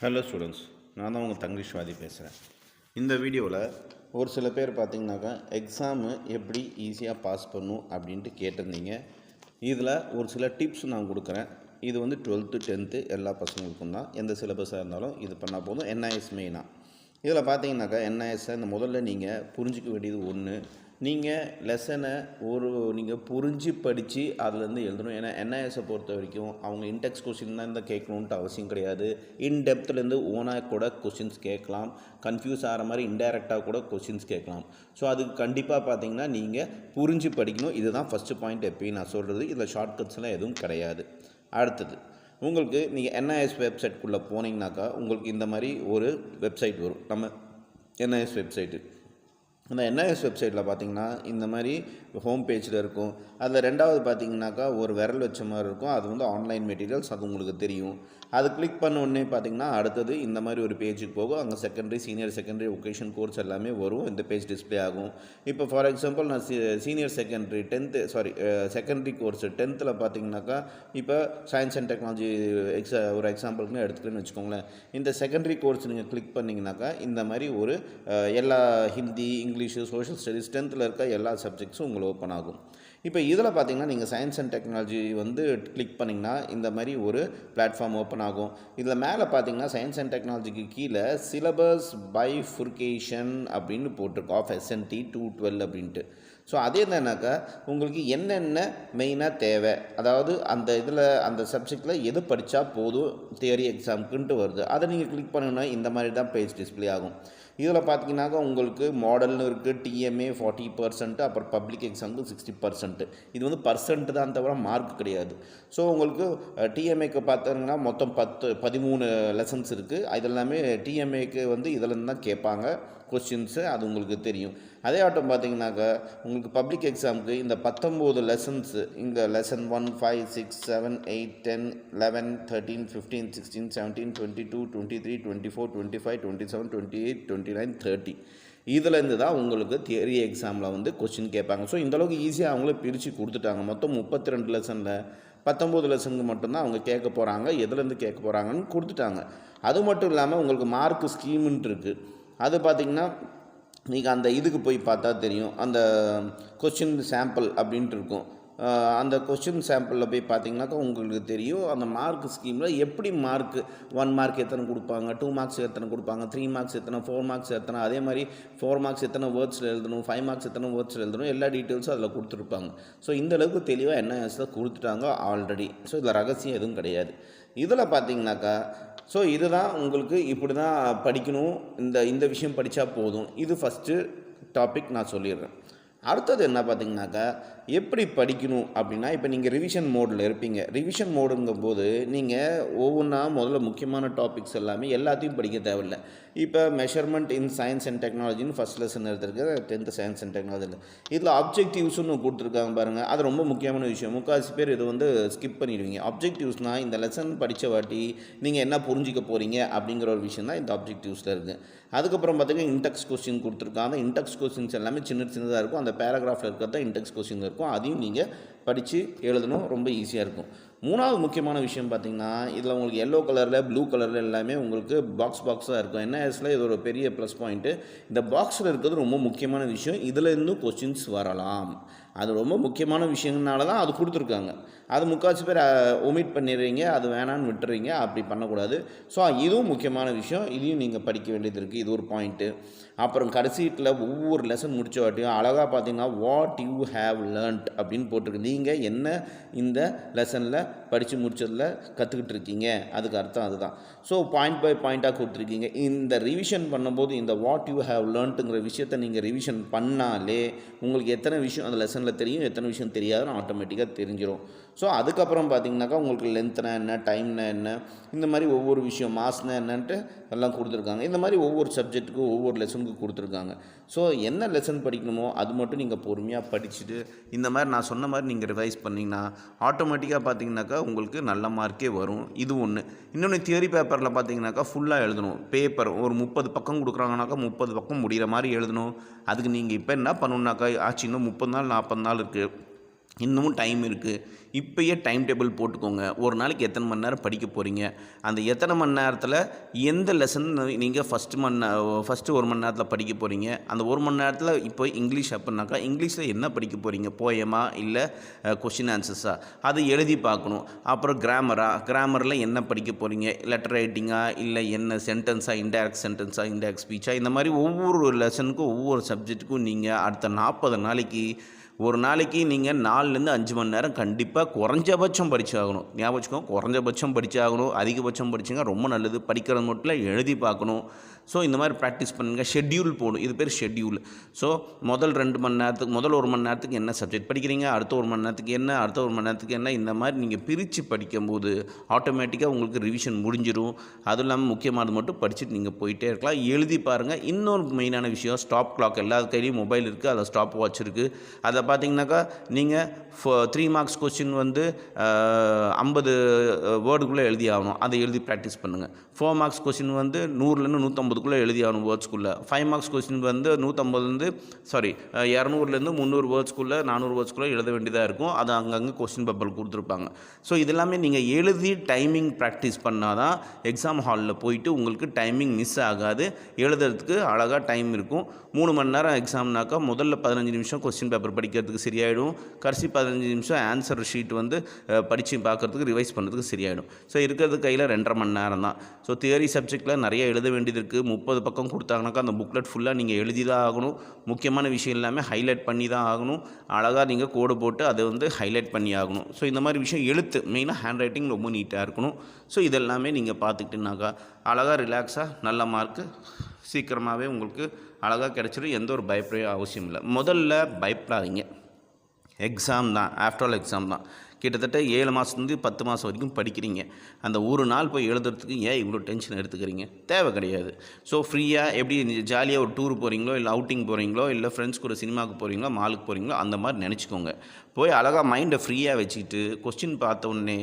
Hello students, நான் தான் உங்கள் தங்கிஷ்வாதி பேசுகிறேன். இந்த வீடியோவில் ஒரு சில பேர் பார்த்திங்கனாக்கா எக்ஸாமு எப்படி ஈஸியாக பாஸ் பண்ணும் அப்படின்ட்டு கேட்டிருந்தீங்க. இதில் ஒரு சில டிப்ஸ் நான் கொடுக்குறேன். இது வந்து 12th 10th எல்லா பசங்களுக்கும் தான். எந்த சிலபஸாக இருந்தாலும் இது பண்ணால் போதும். என்ஐஎஸ் மெயினாக இதில் பார்த்தீங்கன்னாக்கா என்ஐஎஸ்ஸை இந்த முதல்ல நீங்கள் புரிஞ்சிக்க வேண்டியது ஒன்று. நீங்கள் லெசனை நீங்கள் புரிஞ்சு படித்து அதுலேருந்து எழுதணும். ஏன்னா என்ஐஎஸை பொறுத்த வரைக்கும் அவங்க இன்டெக்ஸ் கொஸ்டின் தான் இந்த கேட்கணுன்ட்டு அவசியம் கிடையாது. இன்டெப்த்லேருந்து ஓனாக கூட கொஸ்டின்ஸ் கேட்கலாம். கன்ஃபியூஸ் ஆகிற மாதிரி இன்டைரக்டாக கூட கொஸ்டின்ஸ் கேட்கலாம். ஸோ அதுக்கு கண்டிப்பாக பார்த்தீங்கன்னா நீங்கள் புரிஞ்சு படிக்கணும். இதுதான் ஃபஸ்ட்டு பாயிண்ட். எப்பயும் நான் சொல்கிறது, இதில் ஷார்ட்கட்ஸ்லாம் எதுவும் கிடையாது. அடுத்தது, உங்களுக்கு நீங்கள் என்ஐஎஸ் வெப்சைட்குள்ளே போனீங்கனாக்கா உங்களுக்கு இந்த மாதிரி ஒரு வெப்சைட் வரும். நம்ம என்ஐஎஸ் வெப்சைட்டு, அந்த என்ஐஎஸ் வெப்சைட்டில் பார்த்திங்கன்னா இந்த மாதிரி ஹோம் பேஜில் இருக்கும். அதில் ரெண்டாவது பார்த்திங்கனாக்கா ஒரு விரல் வச்ச மாதிரி இருக்கும். அது வந்து ஆன்லைன் மெட்டீரியல்ஸ், அது உங்களுக்கு தெரியும். அது கிளிக் பண்ண உடனே பார்த்திங்கன்னா அடுத்தது இந்த மாதிரி ஒரு பேஜுக்கு போகும். அங்கே secondary, senior secondary, vocation course எல்லாமே வரும். இந்த பேஜ் டிஸ்பிளே ஆகும். இப்போ ஃபார் எக்ஸாம்பிள் நான் senior secondary secondary course 10th பார்த்திங்கனாக்கா இப்போ சயின்ஸ் அண்ட் டெக்னாலஜி ஒரு எக்ஸாம்பிள்னு எடுத்துக்கணும்னு வச்சுக்கோங்களேன். இந்த செகண்டரி கோர்ஸ் நீங்கள் கிளிக் பண்ணிங்கனாக்கா இந்த மாதிரி ஒரு எல்லா Hindi, English, social studies 10th இருக்க எல்லா சப்ஜெக்ட்ஸும் உங்களுக்கு ஓப்பன் ஆகும். இப்போ இதில் பார்த்தீங்கன்னா நீங்கள் சயின்ஸ் அண்ட் டெக்னாலஜி வந்து கிளிக் பண்ணிங்கன்னா இந்த மாதிரி ஒரு பிளாட்ஃபார்ம் ஓப்பன் ஆகும். இதில் மேலே பார்த்தீங்கன்னா சயின்ஸ் அண்ட் டெக்னாலஜிக்கு கீழே சிலபஸ் பைஃபுர்கேஷன் அப்படின்னு போட்டிருக்கோம், ஆஃப் SNT 212 அப்படின்ட்டு. ஸோ அதே என்னன்னாக்கா உங்களுக்கு என்னென்ன மெயினாக தேவை, அதாவது அந்த இதில் அந்த சப்ஜெக்டில் எது படித்தா போதும் தியரி எக்ஸாமுக்குன்ட்டு வருது. அதை நீங்கள் கிளிக் பண்ணணுன்னா இந்த மாதிரி தான் பேஜ் டிஸ்பிளே ஆகும். இதில் பார்த்தீங்கன்னாக்கா உங்களுக்கு மாடல்னு இருக்குது, TMA 40%, அப்புறம் பப்ளிக் எக்ஸாமுக்கு 60%. இது வந்து பர்சன்ட் தான் தவிர மார்க் கிடையாது. ஸோ உங்களுக்கு TMAக்கு பார்த்தீங்கன்னா மொத்தம் 13 லெசன்ஸ் இருக்குது. இதெல்லாமே TMAக்கு வந்து இதிலேருந்து தான் கேட்பாங்க கொஸ்டின்ஸு, அது உங்களுக்கு தெரியும். அதே ஆட்டம் பார்த்தீங்கன்னாக்கா உங்களுக்கு பப்ளிக் எக்ஸாமுக்கு இந்த 19 லெசன்ஸு, இங்கே லெசன் 1, 5, 6, 7, 8, 10, 11, 13, 15, 16, 17, 22, 23, 24, 25, 27, 28, 29, 30 இதிலேருந்து தான் உங்களுக்கு தியரி எக்ஸாமில் வந்து கொஸ்டின் கேட்பாங்க. ஸோ இந்தளவுக்கு ஈஸியாக அவங்களே பிரித்து கொடுத்துட்டாங்க. மொத்தம் 32 லெசனில் 19 லெசனுக்கு மட்டும்தான் அவங்க கேட்க போகிறாங்க. எதுலேருந்து கேட்க போகிறாங்கன்னு கொடுத்துட்டாங்க. அது மட்டும் இல்லாமல் உங்களுக்கு மார்க் ஸ்கீமுன்ட்டு இருக்குது. அது பார்த்திங்கன்னா நீங்கள் அந்த இதுக்கு போய் பார்த்தா தெரியும். அந்த கொஸ்டின் சாம்பிள் அப்படின்ட்டு இருக்கும். அந்த கொஸ்டின் சாம்பிளில் போய் பார்த்தீங்கன்னாக்கா உங்களுக்கு தெரியும் அந்த மார்க் ஸ்கீமில் எப்படி மார்க்கு 1 மார்க் எத்தனை கொடுப்பாங்க, 2 மார்க்ஸ் எத்தனை கொடுப்பாங்க, 3 மார்க்ஸ் எத்தனை, 4 மார்க்ஸ் எத்தனை, அதே மாதிரி 4 மார்க்ஸ் எத்தனை வேர்ட்ஸில் எழுதணும், 5 மார்க்ஸ் எத்தனை வேர்ட்ஸில் எழுதணும், எல்லா டீட்டெயில்ஸும் அதில் கொடுத்துருப்பாங்க. ஸோ இந்தளவுக்கு தெளிவாக என்ஐஎஸில் கொடுத்துட்டாங்க ஆல்ரெடி. ஸோ இதில் ரகசியம் எதுவும் கிடையாது. இதில் பார்த்தீங்கன்னாக்கா ஸோ இதுதான் உங்களுக்கு இப்படி தான் படிக்கணும், இந்த விஷயம் படித்தா போதும். இது ஃபஸ்ட்டு டாபிக் நான் சொல்லிடுறேன். அடுத்தது என்ன பார்த்தீங்கன்னாக்கா எப்படி படிக்கணும் அப்படின்னா, இப்போ நீங்கள் ரிவிஷன் மோடில் இருப்பீங்க. ரிவிஷன் மோடுங்கும் போது நீங்கள் ஒவ்வொன்றா முதல்ல முக்கியமான டாபிக்ஸ் எல்லாத்தையும் படிக்க தேவையில்லை. இப்போ மெஷர்மெண்ட் இன் சயின்ஸ் அண்ட் டெக்னாலஜின்னு ஃபஸ்ட் லெசன் எடுத்துருக்கு 10th சயின்ஸ் அண்ட் டெக்னாலஜியில். இதில் அப்ஜெக்டிவ்ஸ்னு கொடுத்துருக்காங்க பாருங்கள், அது ரொம்ப முக்கியமான விஷயம். முக்கால்வாசி பேர் இது வந்து ஸ்கிப் பண்ணிடுவீங்க. அப்ஜெக்டிவ்ஸ்னால் இந்த லெசன் படித்த வாட்டி நீங்கள் என்ன புரிஞ்சிக்க போகிறீங்க அப்படிங்கிற ஒரு விஷயம் தான் இந்த அப்ஜெக்டிவ்ஸில் இருக்குது. அதுக்கப்புறம் பார்த்தீங்கன்னா இன்டெக்ஸ் கொஸ்டின் கொடுத்துருக்காங்க. அந்த இன்டெக்ஸ் கொஸ்டின்ஸ் எல்லாமே சின்னதாக இருக்கும். அந்த பேராகிராஃபில் இருக்கிறது தான் இன்டெக்ஸ் கொஸ்டின் இருக்கும். அதையும் நீங்கள் படித்து எழுதணும், ரொம்ப ஈஸியாக இருக்கும். மூணாவது முக்கியமான விஷயம் பார்த்திங்கன்னா இதில் உங்களுக்கு எல்லோ கலரில், ப்ளூ கலரில் எல்லாமே உங்களுக்கு பாக்ஸாக இருக்கும். என்ஐஎஸில் இது ஒரு பெரிய ப்ளஸ் பாயிண்ட்டு. இந்த பாக்ஸில் இருக்கிறது ரொம்ப முக்கியமான விஷயம். இதில் இருந்தும் கொஸ்டின்ஸ் வரலாம். அது ரொம்ப முக்கியமான விஷயங்களால தான் அது கொடுத்துருக்காங்க. அது முக்கால்வாசி பேர் ஒமிட் பண்ணிடுறீங்க, அது வேணான்னு விட்டுறீங்க. அப்படி பண்ணக்கூடாது. ஸோ இதுவும் முக்கியமான விஷயம். இதையும் நீங்கள் படிக்க வேண்டியது இருக்குது. இது ஒரு பாயிண்ட்டு. அப்புறம் கடைசியில் ஒவ்வொரு லெசன் முடித்த வாட்டியும் அழகாக பார்த்தீங்கன்னா வாட் யூ ஹேவ் லேர்ன்ட் அப்படின்னு போட்டிருக்கு. நீங்கள் என்ன இந்த லெசனில் படித்து முடிச்சதில் கற்றுக்கிட்டு இருக்கீங்க, அதுக்கு அர்த்தம் அதுதான். ஸோ பாயிண்ட் பை பாயிண்ட்டாக கொடுத்துருக்கீங்க. இந்த ரிவிஷன் பண்ணும்போது இந்த வாட் யூ ஹேவ் லேர்ன்ட்டுங்கிற விஷயத்தை நீங்கள் ரிவிஷன் பண்ணாலே உங்களுக்கு எத்தனை விஷயம் அந்த லெசனில் தெரியும், எத்தனை விஷயம் தெரியாதுன்னு ஆட்டோமேட்டிக்காக தெரிஞ்சிடும். ஸோ அதுக்கப்புறம் பார்த்திங்கனாக்கா உங்களுக்கு லென்த்னா என்ன, டைம்னா என்ன, இந்த மாதிரி ஒவ்வொரு விஷயம், மாஸ்னா என்னன்ட்டு எல்லாம் கொடுத்துருக்காங்க. இந்த மாதிரி ஒவ்வொரு சப்ஜெக்ட்டுக்கும் ஒவ்வொரு லெசனுக்கு கொடுத்துருக்காங்க. ஸோ என்ன லெசன் படிக்கணுமோ அது மட்டும் நீங்கள் பொறுமையாக படிச்சுட்டு இந்த மாதிரி நான் சொன்ன மாதிரி நீங்கள் ரிவைஸ் பண்ணிங்கன்னா ஆட்டோமேட்டிக்காக பார்த்தீங்கன்னாக்கா உங்களுக்கு நல்ல மார்க்கே வரும். இது ஒன்று. இன்னொன்று, தியரி பேப்பரில் பார்த்தீங்கன்னாக்கா ஃபுல்லாக எழுதணும். பேப்பர் ஒரு 30 பக்கம் கொடுக்குறாங்கனாக்கா 30 பக்கம் முடிகிற மாதிரி எழுதணும். அதுக்கு நீங்கள் இப்போ என்ன பண்ணணுன்னாக்கா ஆச்சு, இன்னும் 30 நாள் 40 நாள் இருக்குது. இன்னமும் டைம் இருக்குது. இப்போயே டைம் டேபிள் போட்டுக்கோங்க. ஒரு நாளைக்கு எத்தனை மணி நேரம் படிக்க போகிறீங்க, அந்த எத்தனை மணி நேரத்தில் எந்த லெசன் நீங்கள் ஃபஸ்ட்டு 1 மணி நேரத்தில் படிக்க போகிறீங்க. அந்த 1 மணி நேரத்தில் இப்போ இங்கிலீஷ் அப்படின்னாக்கா இங்கிலீஷில் என்ன படிக்க போகிறீங்க, போயமா இல்லை கொஷின் ஆன்சர்ஸா, அதை எழுதி பார்க்கணும். அப்புறம் கிராமரில் என்ன படிக்க போகிறீங்க, லெட்டர் ரைட்டிங்கா இல்லை என்ன சென்டென்ஸாக, இன்டைரக்ட் ஸ்பீச்சா, இந்த மாதிரி ஒவ்வொரு லெசனுக்கும் ஒவ்வொரு சப்ஜெக்ட்டுக்கும் நீங்கள் அடுத்த 40 நாளைக்கு ஒரு நாளைக்கு நீங்கள் 4லேருந்து 5 மணி நேரம் கண்டிப்பாக குறைஞ்சபட்சம் படிச்சாகணும். ஞாபகம் வச்சுக்கோங்க, குறைஞ்சபட்சம் படிச்சாகணும். அதிகபட்சம் படிச்சிங்க ரொம்ப நல்லது. படிக்கிறது மட்டும் இல்லை, எழுதி பார்க்கணும். ஸோ இந்த மாதிரி ப்ராக்டிஸ் பண்ணுங்கள். ஷெட்யூல் போடும், இது பேர் ஷெட்யூல். ஸோ முதல் 2 மணி நேரத்துக்கு, முதல் 1 மணி நேரத்துக்கு என்ன சப்ஜெக்ட் படிக்கிறீங்க, அடுத்த 1 மணி நேரத்துக்கு என்ன, அடுத்த 1 மணி நேரத்துக்கு என்ன, இந்த மாதிரி நீங்கள் பிரித்து படிக்கும்போது ஆட்டோமேட்டிக்காக உங்களுக்கு ரிவிஷன் முடிஞ்சிடும். அதுவும் இல்லாமல் முக்கியமானது மட்டும் படிச்சுட்டு நீங்கள் போயிட்டே இருக்கலாம். எழுதி பாருங்கள். இன்னொரு மெயினான விஷயம், ஸ்டாப் கிளாக். எல்லா கையிலையும் மொபைல் இருக்குது, அதில் ஸ்டாப் வாட்ச் இருக்குது. அதை பார்த்தீங்கன்னாக்கா நீங்கள் 3 மார்க்ஸ் கொஸ்டின் வந்து 50 வேர்டுக்குள்ளே எழுதி ஆகணும். அதை எழுதி ப்ராக்டிஸ் பண்ணுங்கள். 4 மார்க்ஸ் கொஸ்டின் வந்து 100லேருந்து 150க்குள்ளே எழுதி ஆகணும் வேர்ட்ஸ்குள்ளே. 5 மார்க்ஸ் கொஸ்டின் வந்து 200லேருந்து 300 வேர்ட்ஸ்குள்ளே, 400 வேர்ட்ஸ்குள்ளே எழுத வேண்டியதாக இருக்கும். அது அங்கங்கே கொஸ்டின் பேப்பர் கொடுத்துருப்பாங்க. ஸோ இதெல்லாமே நீங்கள் எழுதி டைமிங் ப்ராக்டிஸ் பண்ணால் தான் எக்ஸாம் ஹாலில் போயிட்டு உங்களுக்கு டைமிங் மிஸ் ஆகாது. எழுதுறதுக்கு அழகாக டைம் இருக்கும். 3 மணி நேரம் எக்ஸாம்னாக்கா முதல்ல 15 நிமிஷம் கொஸ்டின் பேப்பர் படிக்கிறதுக்கு சரியாயிடும். கடைசி 15 நிமிஷம் ஆன்சர் ஷீட் வந்து படித்து பார்க்குறதுக்கு, ரிவைஸ் பண்ணுறதுக்கு சரியாயிடும். ஸோ இருக்கிறது கையில் 2.5 மணி நேரம் தான். ஸோ தியரி சப்ஜெக்டில் நிறைய எழுத வேண்டியது இருக்குது. 30 பக்கம் கொடுத்தாங்கனாக்கா அந்த புக்லெட் ஃபுல்லாக நீங்கள் எழுதி தான் ஆகணும். முக்கியமான விஷயம் எல்லாமே ஹைலைட் பண்ணி தான் ஆகணும். அழகாக நீங்கள் கோடு போட்டு அதை வந்து ஹைலைட் பண்ணி ஆகணும். ஸோ இந்த மாதிரி விஷயம் எழுத்து மெயினாக ஹேண்ட் ரைட்டிங் ரொம்ப நீட்டாக இருக்கணும். ஸோ இதெல்லாமே நீங்கள் பார்த்துக்கிட்டுனாக்கா அழகாக ரிலாக்ஸாக நல்ல மார்க்கு சீக்கிரமாகவே உங்களுக்கு அழகாக கிடச்சிடும். எந்த ஒரு பயப்பட அவசியம் இல்லை. முதல்ல பயப்படாதீங்க. எக்ஸாம் தான், ஆஃப்டர் ஆல் எக்ஸாம் தான். கிட்டத்தட்ட 7 மாதத்துலேருந்து 10 மாதம் வரைக்கும் படிக்கிறீங்க. அந்த ஒரு நாள் போய் எழுதுறதுக்கு ஏன் இவ்வளோ டென்ஷன் எடுத்துக்கிறீங்க? தேவை கிடையாது. ஸோ ஃப்ரீயாக எப்படி ஜாலியாக ஒரு டூர் போகிறீங்களோ, இல்லை அவுட்டிங் போகிறீங்களோ, இல்லை ஃப்ரெண்ட்ஸ் கூட சினிமாவுக்கு போகிறீங்களோ, மாலுக்கு போகிறீங்களோ, அந்த மாதிரி நினச்சிக்கோங்க. போய் அழகாக மைண்டை ஃப்ரீயாக வச்சுக்கிட்டு கொஸ்டின் பார்த்த உடனே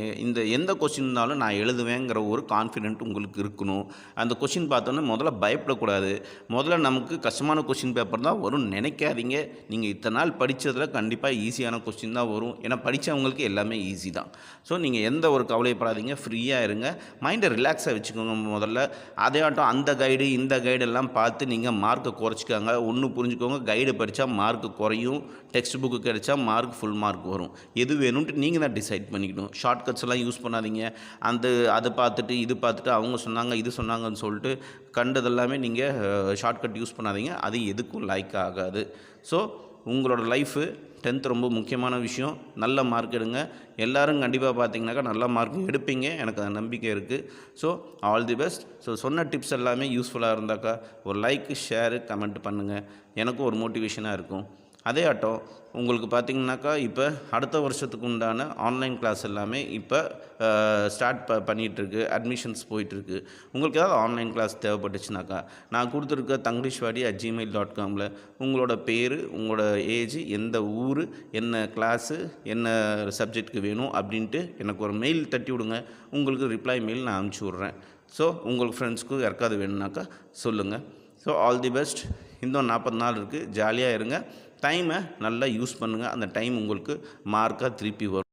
எந்த கொஸ்டின் இருந்தாலும் நான் எழுதுவேங்கிற ஒரு கான்ஃபிடென்ட் உங்களுக்கு இருக்கணும். அந்த கொஸ்டின் பார்த்தோன்னே முதல்ல பயப்படக்கூடாது. முதல்ல நமக்கு கஷ்டமான கொஸ்டின் பேப்பர் தான் வரும்னு நினைக்காதீங்க. நீங்கள் இத்தனை நாள் படித்ததில் கண்டிப்பாக ஈஸியான கொஸ்டின் தான் வரும். ஏன்னா படித்தவங்களுக்கு எல்லாமே ஈஸி தான். ஸோ நீங்கள் எந்த ஒரு கவலைப்படாதீங்க, ஃப்ரீயாக இருங்க. மைண்டை ரிலாக்ஸாக வச்சுக்கோங்க முதல்ல. அதேயாட்டம் அந்த கைடு இந்த கைடெல்லாம் பார்த்து நீங்கள் மார்க்கை குறைச்சிக்காங்க. ஒன்று புரிஞ்சுக்கோங்க, கைடு படித்தா மார்க்கு குறையும், டெக்ஸ்ட் புக்கு கிடைச்சா மார்க் ஃபுல் மார்க் வரும். எது வேணும்ன்ட்டு நீங்கள் தான் டிசைட் பண்ணிக்கணும். ஷார்ட்கட்ஸ் எல்லாம் யூஸ் பண்ணாதீங்க. அதை பார்த்துட்டு இது பார்த்துட்டு அவங்க சொன்னாங்க இது சொன்னாங்கன்னு சொல்லிட்டு கண்டதெல்லாமே நீங்கள் ஷார்ட்கட் யூஸ் பண்ணாதீங்க. அது எதுக்கும் லைக் ஆகாது. ஸோ உங்களோட லைஃபு 10th ரொம்ப முக்கியமான விஷயம். நல்ல மார்க் எடுங்க. எல்லோரும் கண்டிப்பாக பார்த்தீங்கன்னாக்கா நல்ல மார்க் எடுப்பீங்க, எனக்கு அந்த நம்பிக்கை இருக்குது. So all the best. So சொன்ன டிப்ஸ் எல்லாமே யூஸ்ஃபுல்லாக இருந்தாக்கா ஒரு லைக், ஷேரு, கமெண்ட் பண்ணுங்கள். எனக்கும் ஒரு மோட்டிவேஷனாக இருக்கும். அதே ஆட்டம் உங்களுக்கு பார்த்திங்கனாக்கா இப்போ அடுத்த வருஷத்துக்கு உண்டான ஆன்லைன் கிளாஸ் எல்லாமே இப்போ ஸ்டார்ட் பண்ணிகிட்ருக்கு. அட்மிஷன்ஸ் போயிட்டுருக்கு. உங்களுக்கு ஏதாவது ஆன்லைன் கிளாஸ் தேவைப்பட்டுச்சுனாக்கா நான் கொடுத்துருக்க tangrishwadi@gmail.comல உங்களோட பேர், உங்களோட ஏஜ், எந்த ஊர், என்ன கிளாஸு, என்ன சப்ஜெக்ட்டுக்கு வேணும் அப்படின்ட்டு எனக்கு ஒரு மெயில் தட்டி விடுங்க. உங்களுக்கு ரிப்ளை மெயில் நான் அனுப்பிச்சி விட்றேன். ஸோ உங்களுக்கு ஃப்ரெண்ட்ஸ்க்கு யாருக்காவது வேணும்னாக்கா சொல்லுங்கள். So all the best. இன்னும் 40 நாள் இருக்குது. ஜாலியாக இருங்க. டைமை நல்லா யூஸ் பண்ணுங்கள். அந்த டைம் உங்களுக்கு மார்க்காக திருப்பி வரும்.